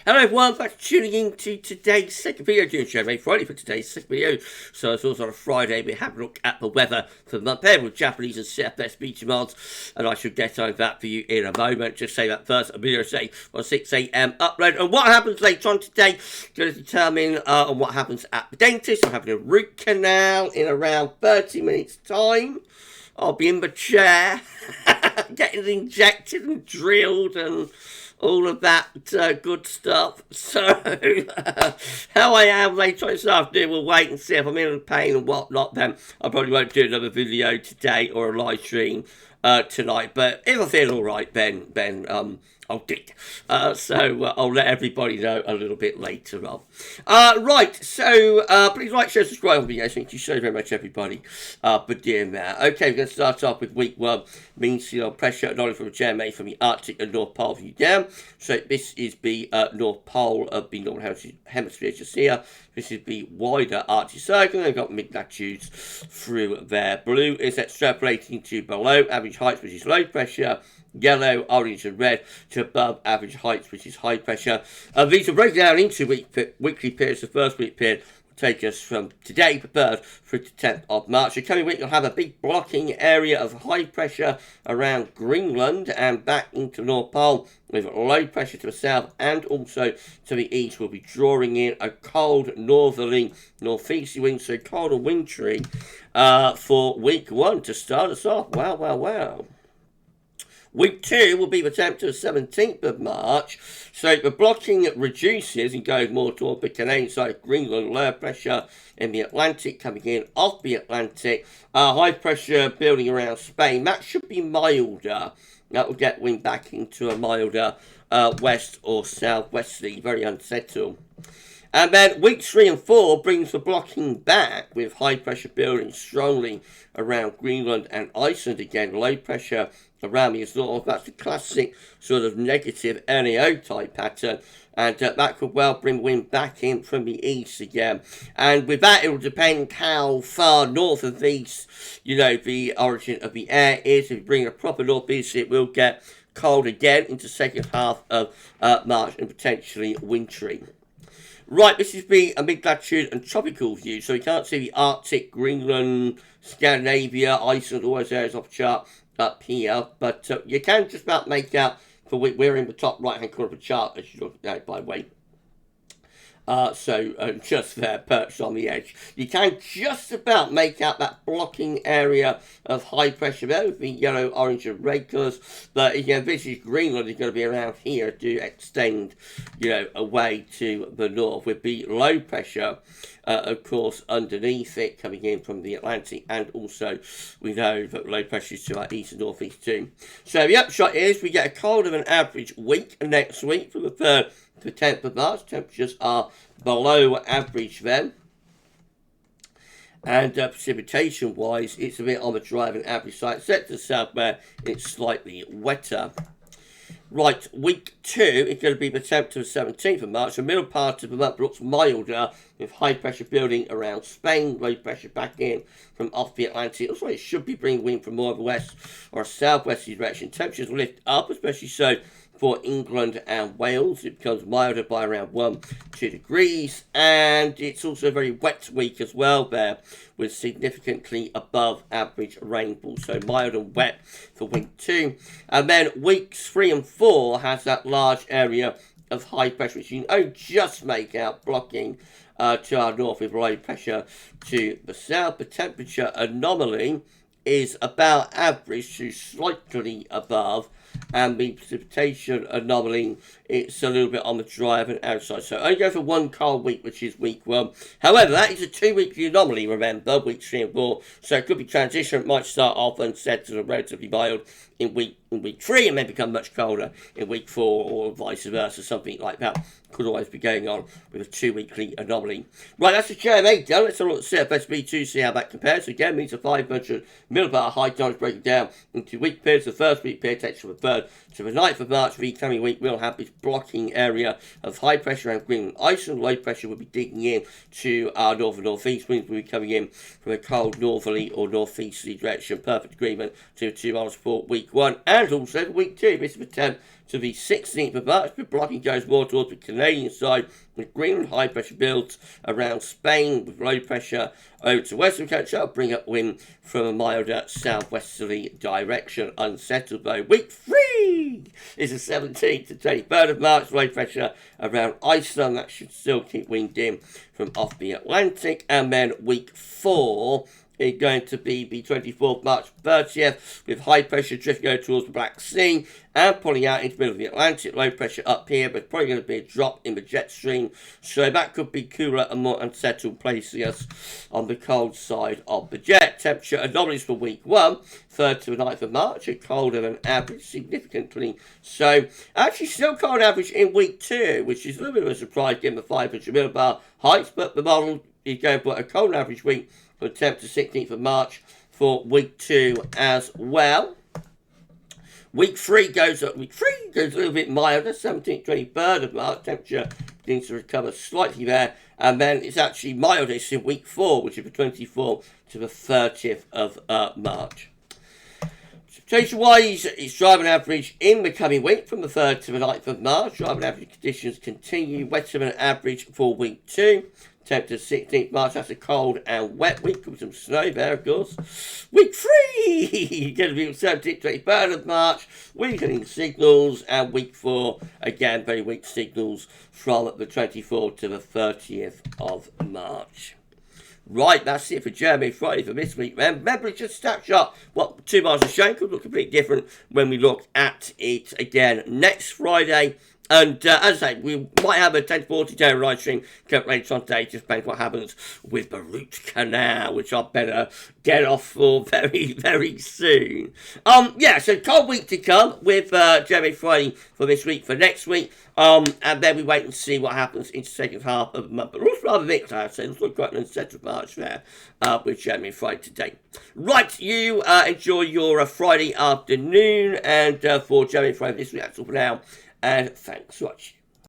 Hello everyone, thanks for tuning in to today's second video. Doing JMA Friday for today's second video. So it's also on a Friday. We have a look at the weather for the month ahead with Japanese and CFS beach demands, and I should get over that for you in a moment. Just say that first. A video say on 6 AM upload, and what happens later on today going to determine on what happens at the dentist. I'm having a root canal in around 30 minutes time. I'll be in the chair getting injected and drilled and all of that good stuff. So, how I am later on this afternoon, we'll wait and see if I'm in pain and whatnot. Then I probably won't do another video today or a live stream tonight. But if I feel all right, then I'll do it. So I'll let everybody know a little bit later on. Right, so please like, share, subscribe on the video. Thank you so very much, everybody, for doing that. Okay, we're going to start off with week one. Mean sea level pressure acknowledged from the JMA from the Arctic and North Pole view down. So this is the North Pole of the Northern Hemisphere just here. This is the wider Arctic Circle. They've got mid-latitudes through there. Blue is extrapolating to below average heights, which is low pressure. Yellow, orange and red to above average heights, which is high pressure. These will break down into weekly periods. The first week period will take us from today, the 3rd, through to 10th of March. The coming week will have a big blocking area of high pressure around Greenland and back into North Pole, with low pressure to the south and also to the east. We'll be drawing in a cold northerly northeasterly wind, so cold and wintry for week one to start us off. Wow, wow, wow. Week two will be the 10th to the 17th of March, so the blocking reduces and goes more toward the Canadian side of Greenland. Low pressure in the Atlantic coming in off the Atlantic. High pressure building around Spain. That should be milder. That will get wind back into a milder west or southwesterly, very unsettled. And then weeks 3 and 4 brings the blocking back with high pressure building strongly around Greenland and Iceland again. Low pressure around the Azores. That's a classic sort of negative NAO type pattern. And that could well bring wind back in from the east again. And with that, it will depend how far north of these, the origin of the air is. If you bring a proper northeast, it will get cold again into second half of March and potentially wintry. Right, this is the mid-latitude and tropical view, so you can't see the Arctic, Greenland, Scandinavia, Iceland, all those areas off the chart up here, but you can just about make out, for we're in the top right-hand corner of the chart, as you look at it, by the way. Just there, perched on the edge. You can just about make out that blocking area of high pressure there with the yellow, orange and red colours. But again, this is Greenland. It's going to be around here to extend, away to the north with the low pressure, of course, underneath it coming in from the Atlantic. And also, we know that low pressure is to our east and northeast too. So the upshot is we get a colder than average week next week from the 3rd to the 10th of March. Temperatures are below average then. And precipitation-wise, it's a bit on the dry than average side. Set to the south where it's slightly wetter. Right, week 2 is going to be the 10th to the 17th of March. The middle part of the month looks milder with high pressure building around Spain, low pressure back in from off the Atlantic. Also, it should be bringing wind from more of a west or a southwesterly direction. Temperatures will lift up, especially so for England and Wales. It becomes milder by around 1-2 degrees, and it's also a very wet week as well there, with significantly above average rainfall. So mild and wet for week 2. And then weeks 3 and 4 has that large area of high pressure, which you can just make out blocking to our north with low pressure to the south. The temperature anomaly is about average to slightly above, and the precipitation anomaly, it's a little bit on the dry and outside. So only go for one cold week, which is week 1. However, that is a 2-weekly anomaly, remember, weeks 3 and 4. So it could be transition. It might start off and set to relatively mild in week 3 and then become much colder in week 4, or vice versa, something like that. Could always be going on with a 2-weekly anomaly. Right, that's the JMA done. Let's have a look at CFSB2, see how that compares. Again, means a 500 millibar high times breaking down into week periods. The first week period takes from the 3rd to the 9th of March. The coming week will have this blocking area of high pressure around Greenland, Iceland. Low pressure will be digging in to our north and northeast. Winds will be coming in from a cold northerly or northeasterly direction. Perfect agreement to 2 hours for week 1 and also for week 2. This is the 10th to the 16th of March. The blocking goes more towards the Canadian side, with Greenland high pressure builds around Spain, with low pressure over to western country. I'll bring up wind from a milder southwesterly direction. Unsettled though. Week 3 is the 17th to 23rd of March. Low pressure around Iceland. That should still keep wind in from off the Atlantic. And then week 4 is going to be the 24th March 30th, with high pressure drifting over towards the Black Sea and pulling out into the middle of the Atlantic. Low pressure up here, but probably going to be a drop in the jet stream. So that could be cooler and more unsettled, placing us on the cold side of the jet. Temperature anomalies for week 1, 3rd to the 9th of March, are colder than average, significantly. So actually still cold average in week 2, which is a little bit of a surprise given the 500 millibar heights, but the model is going for a cold average week from the 10th to 16th of March for week 2 as well. Week 3 goes up. Week 3 goes a little bit milder, 17th, 23rd of March. Temperature begins to recover slightly there. And then it's actually mildest in week 4, which is the 24th to the 30th of March. Precipitation-wise, it's driving average in the coming week from the 3rd to the 9th of March. Driving average conditions continue wetter than average for week 2. 10th to 16th March, that's a cold and wet week with some snow there, of course. Week 3, going to be 17th, 23rd of March, weakening signals, and week 4, again, very weak signals from the 24th to the 30th of March. Right, that's it for JMA Friday for this week. Remember, it's just a snapshot. What 2 miles of shame could look completely different when we look at it again next Friday. And as I say, we might have a 10 to 40 day ride stream later on today, just depending what happens with the root canal, which I better get off for very, very soon. Yeah, so cold week to come with JMA Friday for this week, for next week. And then we wait and see what happens in the second half of the month. But also rather mixed, I would say. It's not quite an unsettled March there with JMA Friday today. Right, you enjoy your Friday afternoon. And for JMA Friday this week, that's all for now. And thanks for watching.